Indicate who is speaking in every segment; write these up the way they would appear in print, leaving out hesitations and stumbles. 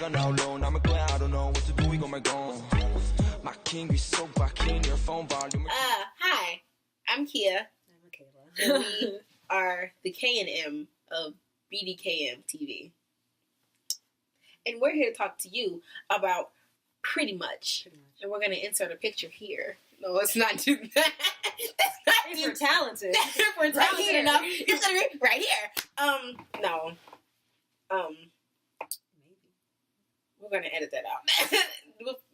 Speaker 1: Hi, I'm Kiyyah.
Speaker 2: I'm Micheyla.
Speaker 1: And we are the K&M of BDKM TV. And we're here to talk to you about Pretty Much. And we're going to insert a picture here. No, let's not do that. That's not
Speaker 2: If we're talented.
Speaker 1: If we're talented enough, it's going to be right here. No.
Speaker 2: Maybe.
Speaker 1: We're going to edit that out.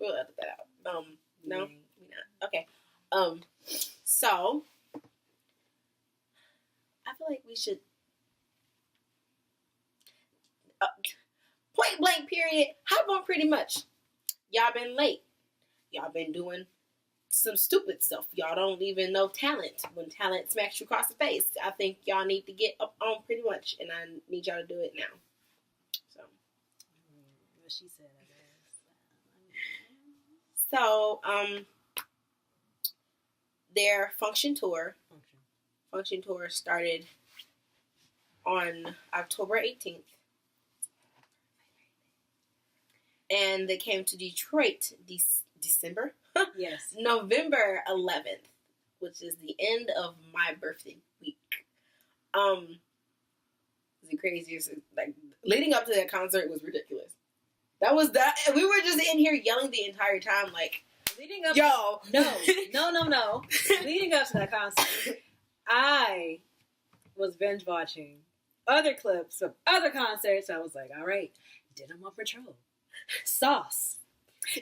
Speaker 1: we'll edit that out. No, we're not. Okay. So I feel like we should point blank period. How about Pretty Much? Y'all been late. Y'all been doing some stupid stuff. Y'all don't even know talent. When talent smacks you across the face, I think y'all need to get up on Pretty Much, and I need y'all to do it now. So
Speaker 2: what she said, I guess.
Speaker 1: So their function tour started on October 18th. And they came to Detroit December?
Speaker 2: Yes.
Speaker 1: November 11th, which is the end of my birthday week. The craziest, like, leading up to that concert was ridiculous. That was that. We were just in here yelling the entire time, like,
Speaker 2: leading up.
Speaker 1: Yo.
Speaker 2: No. Leading up to that concert, I was binge watching other clips of other concerts. I was like, all right, Denim on Patrol, Sauce,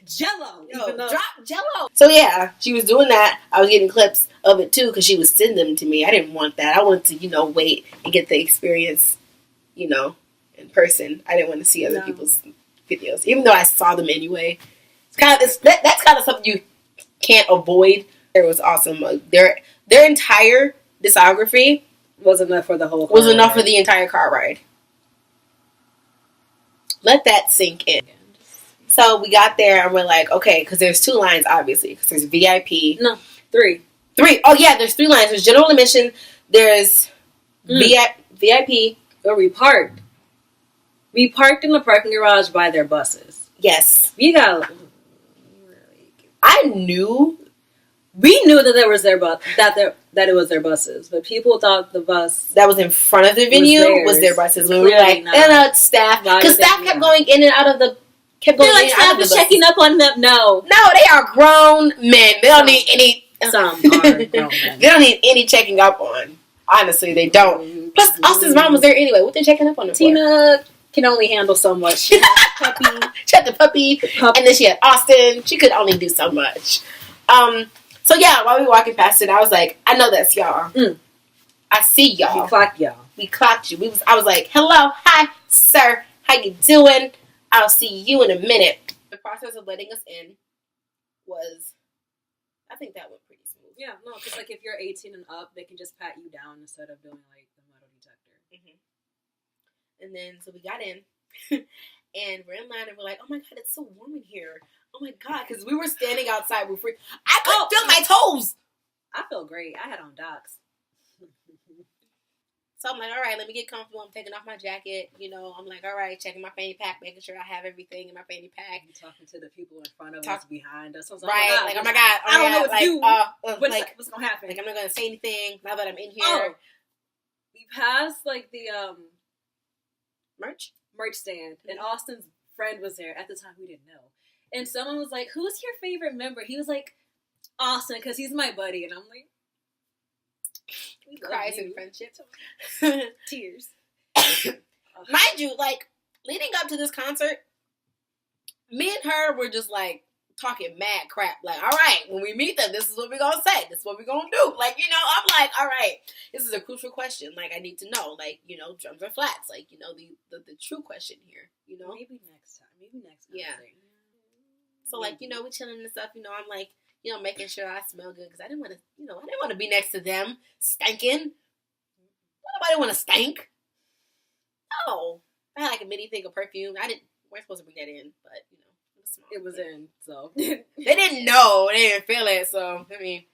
Speaker 2: Jello.
Speaker 1: Drop Jello. So yeah, she was doing that. I was getting clips of it too because she would send them to me. I didn't want that. I wanted to, wait and get the experience, in person. I didn't want to see other people's videos, even though I saw them anyway. That's kind of something you can't avoid. It was awesome. Their entire discography
Speaker 2: was enough for the whole.
Speaker 1: Was enough for the entire car ride. Let that sink in. So we got there and we're like, okay, because there's 2 lines, obviously. Because there's VIP.
Speaker 2: No, 3.
Speaker 1: 3. Oh, yeah, there's 3 lines. There's general admission. There's VIP.
Speaker 2: Where we parked. We parked in the parking garage by their buses.
Speaker 1: Yes.
Speaker 2: We got...
Speaker 1: We knew
Speaker 2: that there was their bus, that it was their buses, but people thought the bus
Speaker 1: that was in front of the venue was their buses. We were like, staff, because staff kept going in and out of the.
Speaker 2: They're like, staff is checking up on them. No,
Speaker 1: they are grown men. They don't need any.
Speaker 2: Some are grown men.
Speaker 1: They don't need any checking up on. Honestly, they don't. Plus, Austin's mom was there anyway. What they checking up on them
Speaker 2: Tina can only handle so much. She had the puppy.
Speaker 1: She had the puppy, and then she had Austin. She could only do so much. So yeah, while we were walking past it, I was like, I know that's y'all. I see y'all.
Speaker 2: We clocked y'all.
Speaker 1: We clocked you. I was like, hello, hi, sir. How you doing? I'll see you in a minute. The process of letting us in was, I think that went pretty smooth.
Speaker 2: Yeah, no, because like if you're 18 and up, they can just pat you down instead of doing like the metal detector.
Speaker 1: Mm-hmm. And then, so we got in, and we're in line, and we're like, oh my God, it's so warm in here. Oh my God, because we were standing outside. I couldn't feel my toes.
Speaker 2: I feel great. I had on Docs.
Speaker 1: So I'm like, all right, let me get comfortable. I'm taking off my jacket. I'm like, all right, checking my fanny pack, making sure I have everything in my fanny pack.
Speaker 2: I'm talking to the people in front of us, behind us. I was like,
Speaker 1: right, oh my God.
Speaker 2: I don't know what to do. What's going to happen?
Speaker 1: Like, I'm not going to say anything now that I'm in here.
Speaker 2: Oh, we passed, like, the
Speaker 1: merch
Speaker 2: stand, and Austin's friend was there. At the time, we didn't know. And someone was like, who's your favorite member? He was like, Austin, because he's my buddy. And I'm like,
Speaker 1: cries in friendship.
Speaker 2: Tears.
Speaker 1: Mind you, like, leading up to this concert, me and her were just, like, talking mad crap. Like, all right, when we meet them, this is what we're going to say. This is what we're going to do. Like, I'm like, all right, this is a crucial question. Like, I need to know, like, drums or flats. Like, the true question here,
Speaker 2: Maybe next time. Maybe next time.
Speaker 1: Yeah. So, like, we chilling and stuff, I'm like, making sure I smell good because I didn't want to, be next to them stinking. Nobody want to stink. No. I had like a mini thing of perfume. We're supposed to bring that in, but,
Speaker 2: it was in, so.
Speaker 1: They didn't know. They didn't feel it, so, I mean.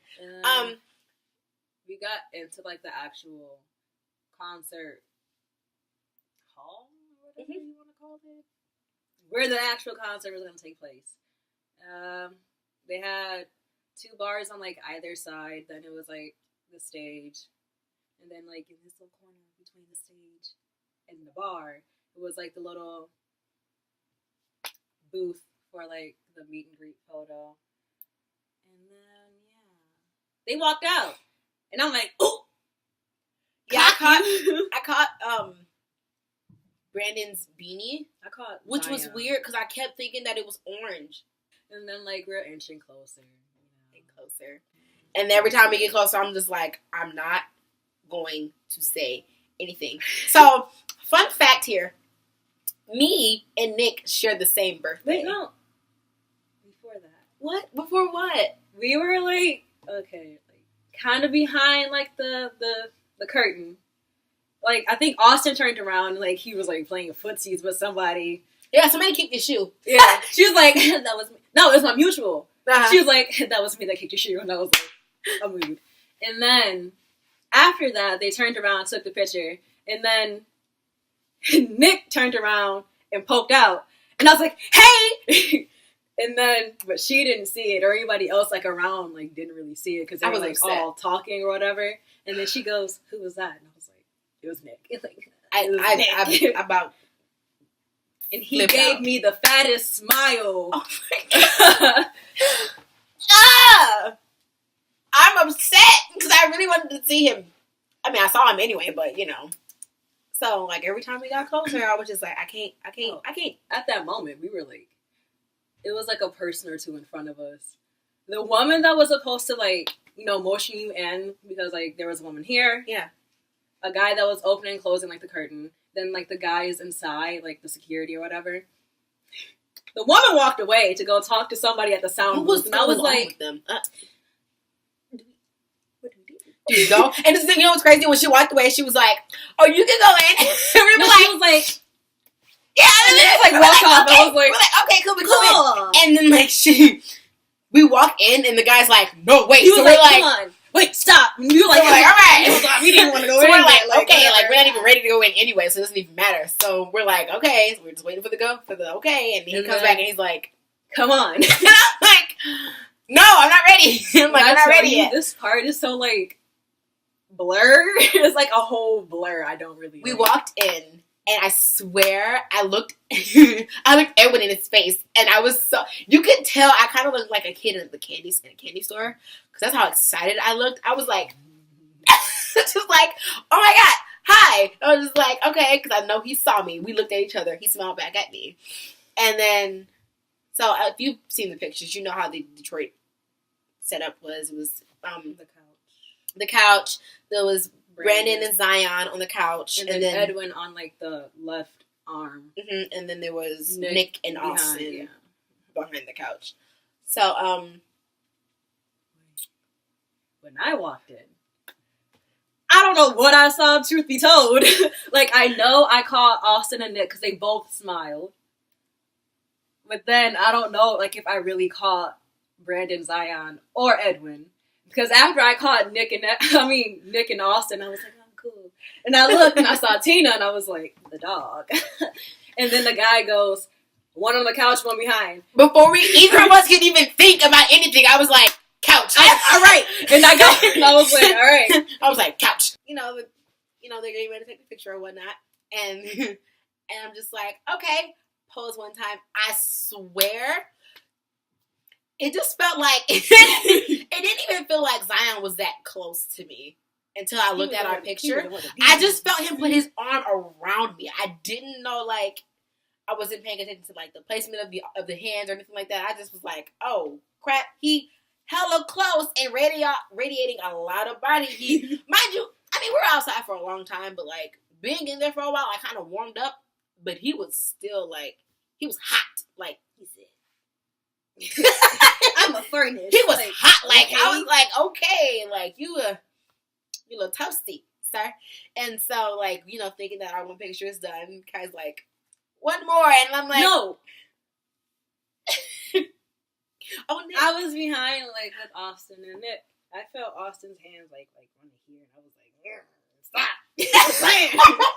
Speaker 2: We got into, like, the actual concert hall, or whatever you want to call it. where the actual concert was going to take place. They had 2 bars on like either side. Then it was like the stage, and then like in this little corner between the stage and the bar, it was like the little booth for like the meet and greet photo. And then they walked out, and I'm like, oh,
Speaker 1: yeah, I caught Brandon's beanie.
Speaker 2: I caught
Speaker 1: which
Speaker 2: Zion.
Speaker 1: was weird because I kept thinking that it was orange.
Speaker 2: And then like we're inching closer,
Speaker 1: and closer, and every time we get closer, I'm just like, I'm not going to say anything. So, fun fact here: me and Nick share the same birthday.
Speaker 2: Wait, no. Before that,
Speaker 1: what? Before what?
Speaker 2: We were like, okay, like kind of behind like the curtain. Like I think Austin turned around and like he was like playing footsies with somebody.
Speaker 1: Yeah, somebody kicked his shoe.
Speaker 2: Yeah, she was like, that was me. No, it was my mutual.
Speaker 1: Uh-huh.
Speaker 2: She was like, that was me that kicked your shoe, and I was like, I'm moved. And then after that, they turned around and took the picture, and then Nick turned around and poked out, and I was like, hey. And then, but she didn't see it, or anybody else like around like didn't really see it because they were like upset. All talking or whatever. And then she goes, "Who was that?" And I was like, "It was Nick." Like,
Speaker 1: I about.
Speaker 2: And he gave me the fattest smile.
Speaker 1: Oh my God. I'm upset because I really wanted to see him. I mean, I saw him anyway, but you know. So like every time we got closer, I was just like, I can't.
Speaker 2: At that moment, we were like, it was like a person or two in front of us. The woman that was supposed to like, you know, motion you in because like there was a woman here.
Speaker 1: Yeah.
Speaker 2: A guy that was opening and closing like the curtain. Then, like, the guys inside, like, the security or whatever. The woman walked away to go talk to somebody at the sound booth. And I was like,
Speaker 1: with them? What do we do? Do you go? And the thing, you know what's crazy? When she walked away, she was like, oh, you can go in. We were
Speaker 2: she was like,
Speaker 1: yeah. And then
Speaker 2: like, walk off.
Speaker 1: Okay.
Speaker 2: I was like,
Speaker 1: we're like, okay, cool, we come in. And then, like, we walk in, and the guy's like, no, wait.
Speaker 2: He was like, come on. Wait, stop. And you were like,
Speaker 1: all right.
Speaker 2: We didn't want to go
Speaker 1: so
Speaker 2: in.
Speaker 1: We're like,
Speaker 2: like,
Speaker 1: okay,
Speaker 2: whatever.
Speaker 1: like, we're not even ready to go in anyway, so it doesn't even matter. So we're like, okay, so we're just waiting for the okay, and he comes back and he's like,
Speaker 2: come on.
Speaker 1: And I'm like, no, I'm not ready. I'm like, I'm not ready yet.
Speaker 2: This part is so, like, blur. It's like a whole blur. I don't really
Speaker 1: We walked in, and I swear, I looked Edwin in his face, and I was so, you could tell I kind of looked like a kid in a candy store, because that's how excited I looked. I was like, just like, oh my God, hi. I was just like, okay, because I know he saw me. We looked at each other. He smiled back at me. And then, so if you've seen the pictures, you know how the Detroit setup was. It was the couch. There was Brandon and Zion on the couch.
Speaker 2: And then Edwin on, like, the left arm.
Speaker 1: Mm-hmm. And then there was Nick and Austin behind the couch. So,
Speaker 2: when I walked in, I don't know what I saw, truth be told. Like, I know I caught Austin and Nick because they both smiled. But then I don't know, like, if I really caught Brandon, Zion, or Edwin. Because after I caught Nick and Austin, I was like, oh, cool. And I looked and I saw Tina and I was like, the dog. And then the guy goes, one on the couch, one behind.
Speaker 1: Before either of us could even think about anything, I was like, couch.
Speaker 2: All right. And I was like, all right.
Speaker 1: I was like, couch. You know, they're getting ready to take the picture or whatnot. And I'm just like, okay, pose one time. I swear, it just felt like, it didn't even feel like Zion was that close to me until I looked at our picture. I just felt him put his arm around me. I didn't know, like, I wasn't paying attention to, like, the placement of the hands or anything like that. I just was like, oh, crap, he hella close and radiating a lot of body heat. Mind you, I mean, we were outside for a long time, but, like, being in there for a while, I kind of warmed up, but he was still, like, he was hot, like, he said.
Speaker 2: I'm a furnace.
Speaker 1: He was
Speaker 2: like,
Speaker 1: hot, like,
Speaker 2: okay.
Speaker 1: I was like, okay, like, you a little toasty, sir. And so, like, you know, thinking that our one picture is done, Kai's like, one more, and I'm like,
Speaker 2: no.
Speaker 1: Oh, Nick.
Speaker 2: I was behind, like, with Austin and Nick. I felt Austin's hands, like running here, and I was like,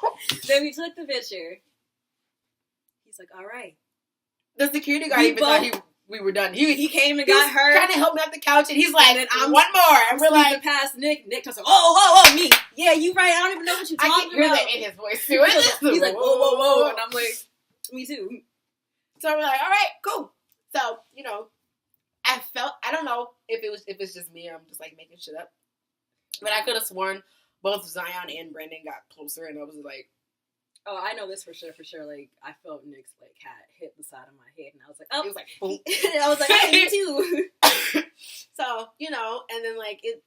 Speaker 2: stop. Then we took the picture. He's like, all right.
Speaker 1: The security guard even thought we were done.
Speaker 2: He came and got her.
Speaker 1: Trying to help me off the couch, and he's like, and I'm one more. And we're like,
Speaker 2: past Nick. Nick was like, oh, me. Yeah, you right. I don't even know what you're talking about. I can
Speaker 1: hear that in his voice too.
Speaker 2: He's like, whoa. And I'm like, me too.
Speaker 1: So we're like, all right, cool. So, you know, I don't know if it's just me or I'm just like making shit up. But I could have sworn both Zion and Brandon got closer, and I was like,
Speaker 2: oh, I know this for sure. Like, I felt Nick's like hat hit the side of my head, and I was like, oh,
Speaker 1: it was like, boom.
Speaker 2: I was like, hey, me too.
Speaker 1: So, you know, and then like it.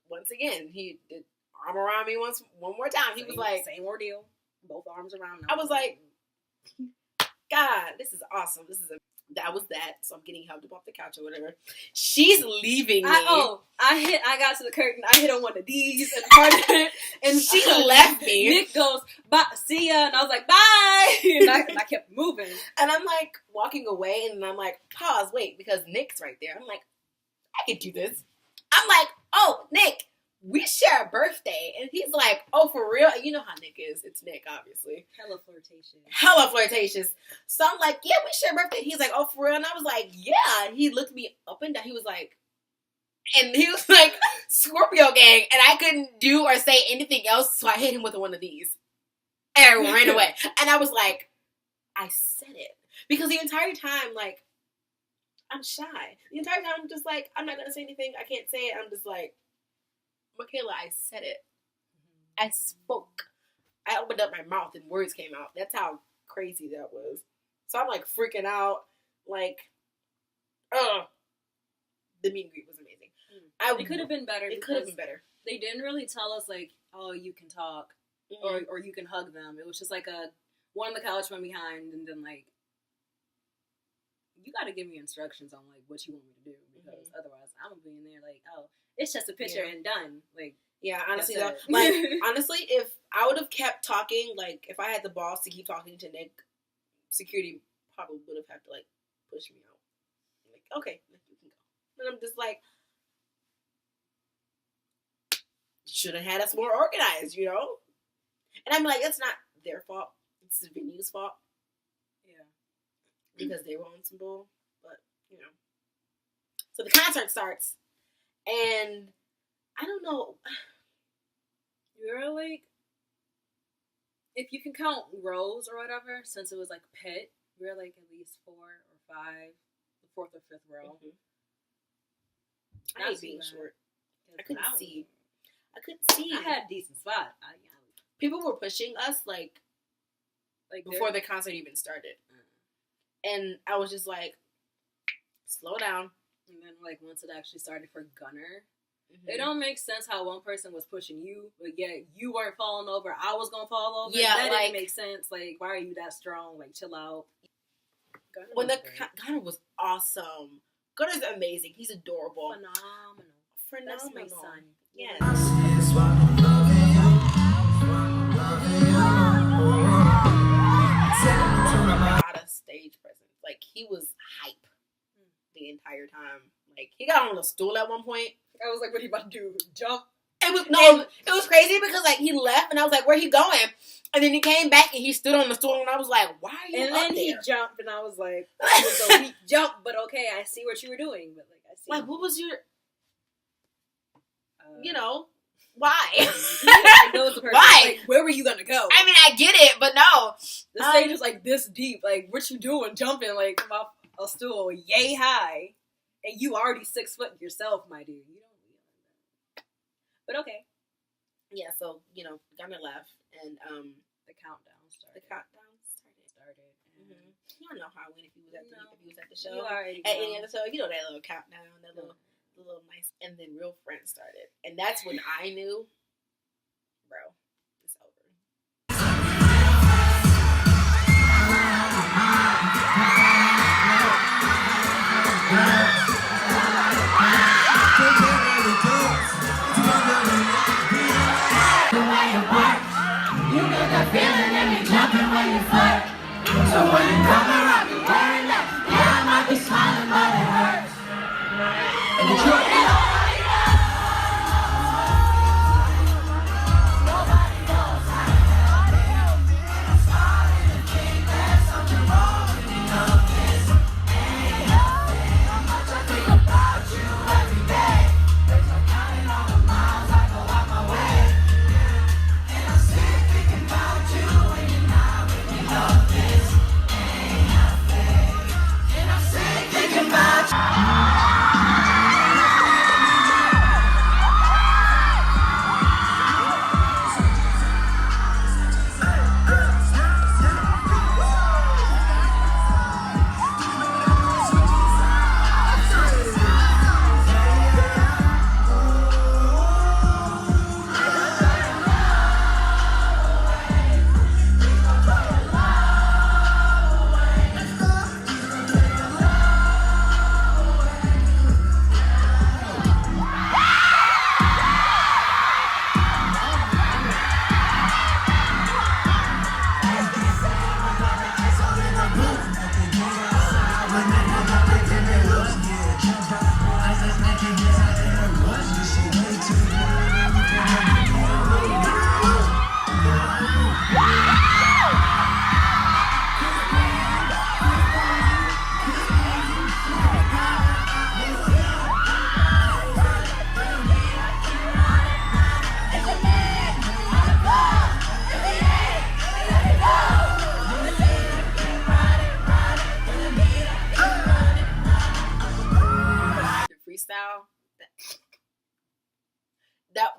Speaker 1: Once again, he did arm around me one more time. He was like,
Speaker 2: same ordeal, both arms around me.
Speaker 1: I was like, God, this is awesome. That was that. So I'm getting helped up off the couch or whatever. She's leaving me.
Speaker 2: I got to the curtain. I hit on one of these and part of it, and
Speaker 1: she left me.
Speaker 2: Nick goes, bye, see ya, and I was like, bye, and I kept moving.
Speaker 1: And I'm like walking away, and I'm like, pause, wait, because Nick's right there. I'm like, I can do this. I'm like, oh, Nick, we share a birthday. And he's like, oh, for real? You know how Nick is. It's Nick, obviously. Hella flirtatious. So I'm like, yeah, we share a birthday. He's like, oh, for real? And I was like, yeah. And he looked me up and down. He was like, Scorpio gang. And I couldn't do or say anything else. So I hit him with one of these. And ran away. And I was like, I said it. Because the entire time, like, I'm shy. The entire time, I'm just like, I'm not going to say anything. I can't say it. I'm just like, Micheyla, I said it. I spoke. I opened up my mouth and words came out. That's how crazy that was. So I'm like freaking out. Like, the meet and greet was amazing.
Speaker 2: It could have been better.
Speaker 1: It could have been better.
Speaker 2: They didn't really tell us like, oh, you can talk or you can hug them. It was just like one on the couch went behind, and then like, you got to give me instructions on like what you want me to do, because otherwise I'm gonna be in there like, oh, it's just a picture and done. Like,
Speaker 1: yeah, honestly though, like honestly, if I would have kept talking, like if I had the balls to keep talking to Nick, security probably would have had to like push me out. Like, okay, you can go. And I'm just like, should have had us more organized, you know? And I'm like, it's not their fault. It's the venue's fault.
Speaker 2: Yeah.
Speaker 1: Because they were on some bull. But, you know. So the concert starts. And I don't know.
Speaker 2: You're like, if you can count rows or whatever, since it was like pit, we were like at least 4 or 5, the 4th or 5th row.
Speaker 1: I ain't being short. I couldn't see.
Speaker 2: I had a decent spot.
Speaker 1: People were pushing us like before the concert even started. And I was just like, slow down.
Speaker 2: And then like once it actually started for Gunnar, it don't make sense how one person was pushing you, but yet you weren't falling over. I was gonna fall over.
Speaker 1: Yeah,
Speaker 2: that
Speaker 1: like,
Speaker 2: didn't make sense. Like, why are you that strong? Like, chill out.
Speaker 1: Gunnar was awesome. Gunnar's amazing. He's adorable.
Speaker 2: Phenomenal. That's my son.
Speaker 1: Yes. Not a stage presence. Like, he was hype the entire time. Like, he got on a stool at one point.
Speaker 2: I was like, what are you about to do? Jump?
Speaker 1: It was crazy because like he left and I was like, where he going? And then he came back and he stood on the stool and I was like, why are you up there? And then
Speaker 2: he jumped and I was like, it was a weak jump, but okay, I see what you were doing. But like, I see.
Speaker 1: Like, what was your, you know, why?
Speaker 2: Why? Like, where were you gonna go?
Speaker 1: I mean, I get it, but no.
Speaker 2: The stage is like this deep. Like, what you doing? Jumping like off a stool yay high, and you already 6 foot yourself, my dude. You don't. But okay.
Speaker 1: Yeah, so, you know, Gunnar left, and
Speaker 2: the countdown started.
Speaker 1: Mm-hmm. You don't know how it went if he was at the show.
Speaker 2: You already
Speaker 1: at any other show, you know that little countdown, that little nice, and then Real Friends started, and that's when I knew, bro, it's over.
Speaker 3: You get that feeling and you jumping when you flirt. So when you come around, you wearing that. Yeah, I might be smiling, but it hurts. And the truth is, nobody knows how to help me. I'm starting to think there's something wrong with me.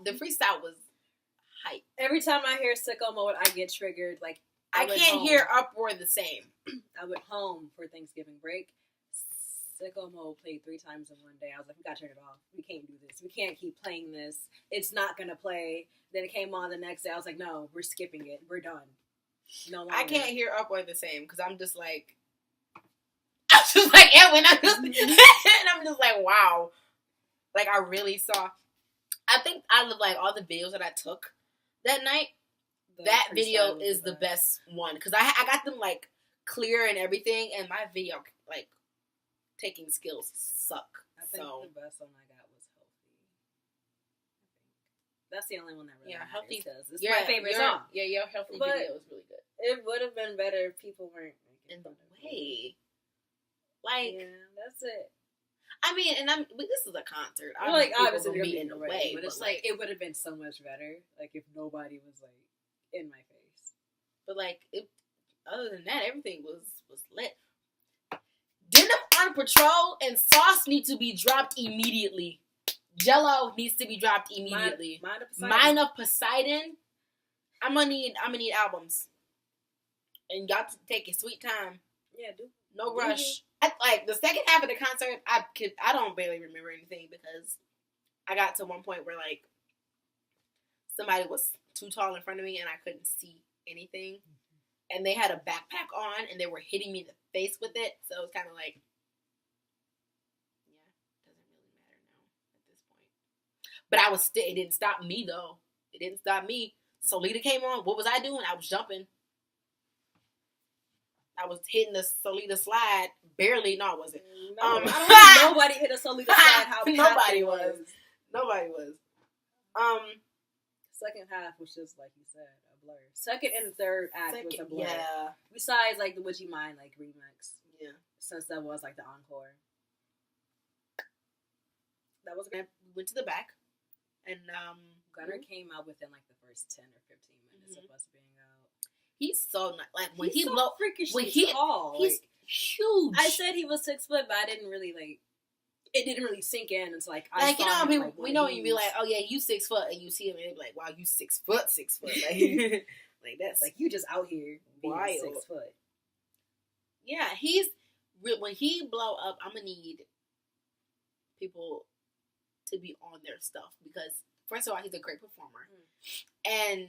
Speaker 1: the freestyle was hype.
Speaker 2: Every time I hear Sicko Mode, I get triggered. Like
Speaker 1: I can't hear Uproar the same.
Speaker 2: I went home for Thanksgiving break. Sicko Mode played 3 times in one day. I was like, we gotta turn it off. We can't do this. We can't keep playing this. It's not gonna play. Then it came on the next day. I was like, no, we're skipping it. We're done. No longer.
Speaker 1: I can't hear Uproar the same because I'm just like, Edwin. And I'm just like, wow. Like, I really saw. I think out of like all the videos that I took that night, that video is the best one because I got them like clear and everything, and my video like taking skills suck.
Speaker 2: I think the best one I got was Healthy. That's the only one that really
Speaker 1: Healthy
Speaker 2: does. It's my favorite song.
Speaker 1: Yeah, your Healthy video was really good.
Speaker 2: It would have been better if people weren't
Speaker 1: in the way. Like,
Speaker 2: yeah, that's it.
Speaker 1: I mean, and this is a concert.
Speaker 2: Well, like, obviously,
Speaker 1: be in the way,
Speaker 2: but it's like it would have been so much better. Like, if nobody was like in my face.
Speaker 1: But like, other than that, everything was lit. Denim on Patrol and Sauce need to be dropped immediately. Jello needs to be dropped immediately. Mind of Poseidon. I'm gonna need albums, and y'all to take your sweet time.
Speaker 2: Yeah,
Speaker 1: no rush. Like the second half of the concert, I don't barely remember anything because I got to one point where like somebody was too tall in front of me and I couldn't see anything, and they had a backpack on and they were hitting me in the face with it, so it was kind of like, yeah, doesn't really matter now at this point. But I was still. It didn't stop me though. It didn't stop me. Solita came on. What was I doing? I was jumping. I was hitting the Solita slide. Barely. No, I wasn't.
Speaker 2: No, I don't think nobody hit a Solita slide. How
Speaker 1: nobody was. Nobody was.
Speaker 2: Second half was just, like you said, a blur. Second and third act was a blur.
Speaker 1: Yeah.
Speaker 2: Besides, like, the Would You Mind, like, remix.
Speaker 1: Yeah.
Speaker 2: Since that was, like, the encore.
Speaker 1: That was good. We went to the back. And,
Speaker 2: Gunnar came out within, like, the first 10 or 15 minutes of us being out.
Speaker 1: He's so like when
Speaker 2: he's so freakishly tall.
Speaker 1: He's huge.
Speaker 2: I said he was 6 foot, but I didn't really like. It didn't really sink in. It's like
Speaker 1: I saw him, we know you'd be like, oh yeah, you 6 foot, and you see him and they be like, wow, you 6 foot, 6 foot, like, like that's
Speaker 2: like you just out here being
Speaker 1: wild.
Speaker 2: 6 foot.
Speaker 1: Yeah, when he blow up, I'm gonna need people to be on their stuff because first of all, he's a great performer, and.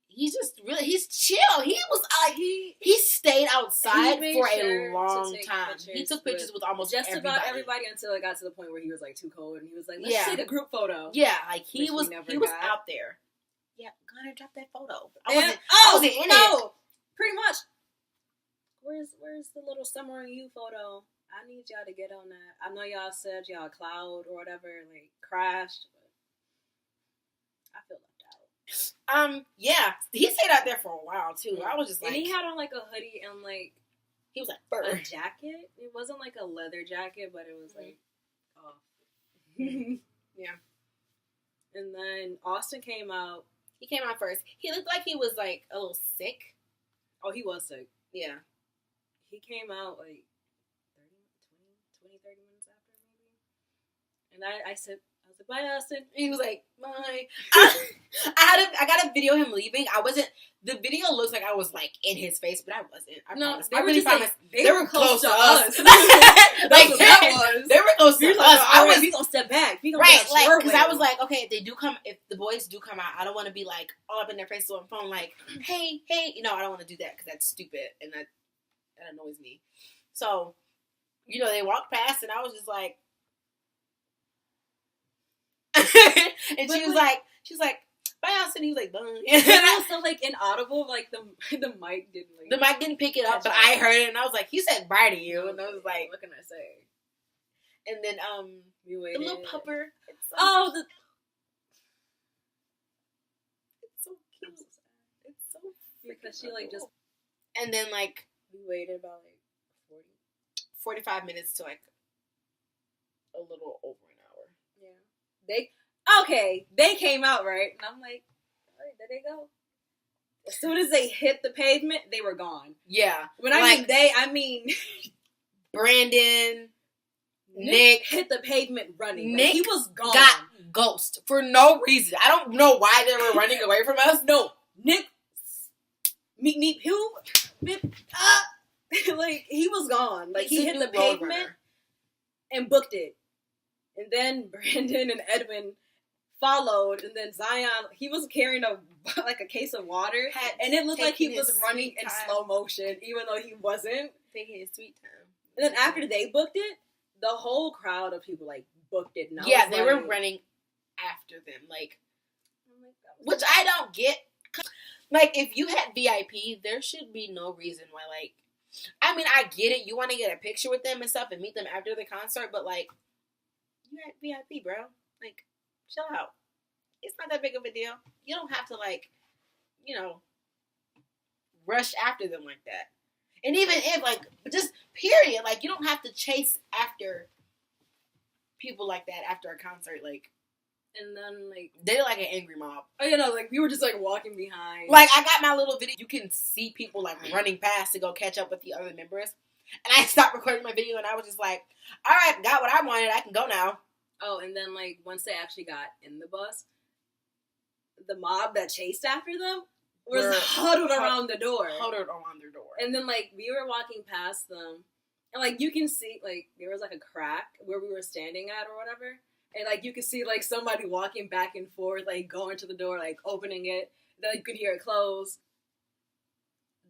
Speaker 1: He's just really, he's chill. He was he stayed outside for a long time. He took pictures with almost
Speaker 2: just
Speaker 1: everybody.
Speaker 2: about everybody until it got to the point where he was like too cold and he was like, let's take a group photo.
Speaker 1: Yeah, like he was out there. Yeah, Gunnar dropped that photo. I wasn't in it.
Speaker 2: Pretty much. Where's the little Summer on You photo? I need y'all to get on that. I know y'all said y'all cloud or whatever, like crashed, but I feel like
Speaker 1: yeah, he stayed out there for a while too. I was just like,
Speaker 2: and he had on like a hoodie and like
Speaker 1: he was like fur.
Speaker 2: A jacket. It wasn't like a leather jacket, but it was like
Speaker 1: yeah.
Speaker 2: And then Austin came out.
Speaker 1: He came out first. He looked like he was like a little sick.
Speaker 2: Oh, he was sick.
Speaker 1: Yeah.
Speaker 2: He came out like 30 minutes after maybe. And I said, bye, Austin.
Speaker 1: He was like, bye. I got a video of him leaving. The video looks like I was like in his face, but I wasn't. They were close to us. Like they were close to us.
Speaker 2: We gonna step back.
Speaker 1: Right, like because I was like, okay, if the boys do come out, I don't want to be like all up in their face on the phone, like, hey, I don't want to do that because that's stupid and that annoys me. So, they walked past and I was just like. And she was like, bye, Austin. He was like, bye.
Speaker 2: And I was so like inaudible, like the mic didn't
Speaker 1: pick it up, but I heard it, and I was like, he said bye to you, and I was like,
Speaker 2: what can I say?
Speaker 1: And then
Speaker 2: we waited.
Speaker 1: The little pupper.
Speaker 2: It's so cute. It's so because she like just.
Speaker 1: And then like
Speaker 2: we waited about like
Speaker 1: 45 minutes to like a little over an hour.
Speaker 2: Yeah. They came out, right? And I'm like, all right, there they go. As soon as they hit the pavement, they were gone.
Speaker 1: Yeah.
Speaker 2: When I mean they, I mean...
Speaker 1: Brandon, Nick
Speaker 2: hit the pavement running.
Speaker 1: Nick
Speaker 2: he was gone.
Speaker 1: Got ghost for no reason. I don't know why they were running away from us.
Speaker 2: No, Nick. Meep who? Like he was gone. Like he hit the pavement and booked it. And then Brandon and Edwin followed, and then Zion, he was carrying a case of water, and it looked like he was running in slow motion, even though he wasn't.
Speaker 1: Taking his sweet time.
Speaker 2: And then after they booked it, the whole crowd of people booked it. And
Speaker 1: yeah, they were running after them, which I don't get. Like, if you had VIP, there should be no reason why. I mean, I get it. You want to get a picture with them and stuff and meet them after the concert, but you had VIP, bro. Chill out. It's not that big of a deal. You don't have to rush after them like that. And even if just period, you don't have to chase after people like that after a concert,
Speaker 2: and then
Speaker 1: they're like an angry mob.
Speaker 2: Oh we were just walking behind.
Speaker 1: I got my little video. You can see people running past to go catch up with the other members. And I stopped recording my video and I was just all right, got what I wanted. I can go now.
Speaker 2: Oh, and then once they actually got in the bus, the mob that chased after them was huddled around the door.
Speaker 1: Huddled around their door.
Speaker 2: And then we were walking past them, and you can see there was a crack where we were standing at or whatever, and you could see somebody walking back and forth, going to the door, opening it. Then you could hear it close.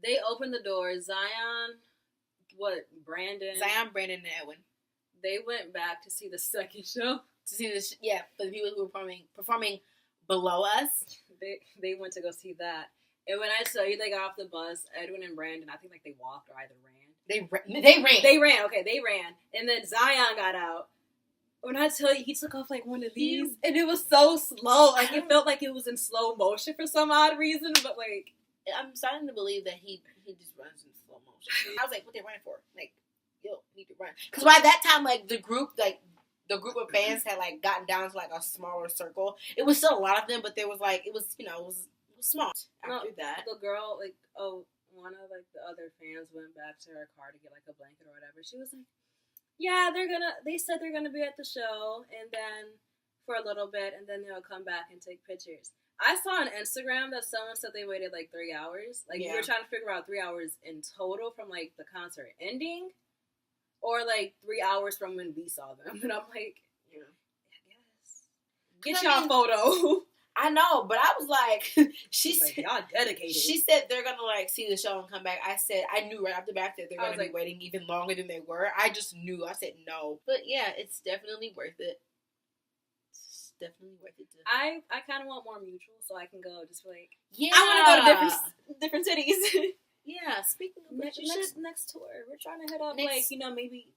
Speaker 2: They opened the door. Zion, Brandon,
Speaker 1: Brandon, and Edwin.
Speaker 2: They went back to see the second show.
Speaker 1: To see this, yeah, for the people who were performing below us.
Speaker 2: They went to go see that. And when I tell you they got off the bus, Edwin and Brandon, I think they walked or either ran.
Speaker 1: They ran.
Speaker 2: Okay, they ran. And then Zion got out. When I tell you, he took off one of these, and it was so slow. It felt like it was in slow motion for some odd reason. But
Speaker 1: I'm starting to believe that he just runs in slow motion. I was what they running for? Yo, need to run. Because by that time, the group of fans had gotten down to a smaller circle. It was still a lot of them, but there was it was small. After that,
Speaker 2: the girl one of the other fans went back to her car to get a blanket or whatever. She was yeah, they said they're gonna be at the show and then for a little bit and then they'll come back and take pictures. I saw on Instagram that someone said they waited 3 hours. We were trying to figure out 3 hours in total from the concert ending. Or 3 hours from when we saw them. And I'm yeah, I guess. Get y'all photo.
Speaker 1: I know, but I was she said,
Speaker 2: y'all dedicated.
Speaker 1: She said they're going to see the show and come back. I said, I knew right off the bat that they're going to be waiting even longer than they were. I just knew. I said no. But yeah, it's definitely worth it. It's definitely worth it.
Speaker 2: I kind of want more mutual so I can go just
Speaker 1: yeah.
Speaker 2: I want to go to different cities.
Speaker 1: Yeah, speaking of
Speaker 2: next tour, we're trying to hit up maybe California.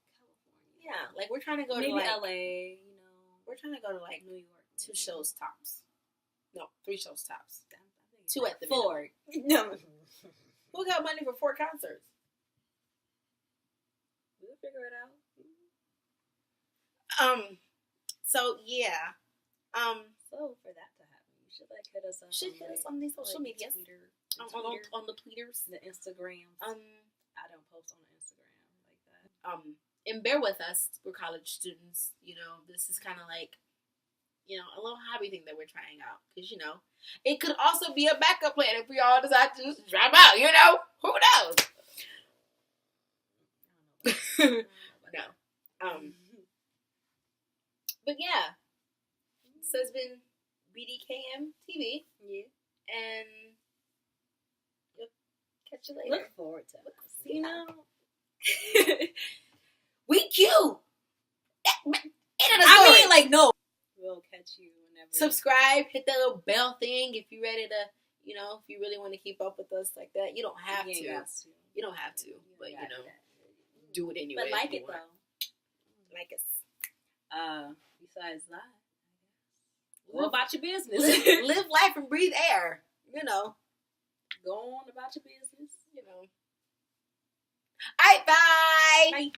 Speaker 1: Yeah, we're trying to go
Speaker 2: maybe
Speaker 1: to
Speaker 2: LA.
Speaker 1: We're trying to go to New York. 2 shows tops. No, 3 shows tops. 2 at the
Speaker 2: 4.
Speaker 1: No, who got money for 4 concerts?
Speaker 2: We'll figure it out.
Speaker 1: So yeah.
Speaker 2: So for that to happen, you should hit us up.
Speaker 1: Should hit us on these social medias. On the tweeters,
Speaker 2: the Instagrams. I don't post on the Instagram like that.
Speaker 1: And bear with us. We're college students. This is kind of a little hobby thing that we're trying out. Because it could also be a backup plan if we all decide to just drop out. Who knows? No. But yeah, so it's been BDKM TV.
Speaker 2: Yeah,
Speaker 1: and. Catch you later.
Speaker 2: Look forward to it.
Speaker 1: We cute. No.
Speaker 2: We'll catch you whenever.
Speaker 1: Subscribe. Hit that little bell thing if you're ready to. If you really want to keep up with us like that. You don't have to. You don't have to. But do it anyway.
Speaker 2: But like it though.
Speaker 1: Like us.
Speaker 2: Besides that, go about your business.
Speaker 1: Live life and breathe air.
Speaker 2: Go on about your business.
Speaker 1: All right, bye. Bye.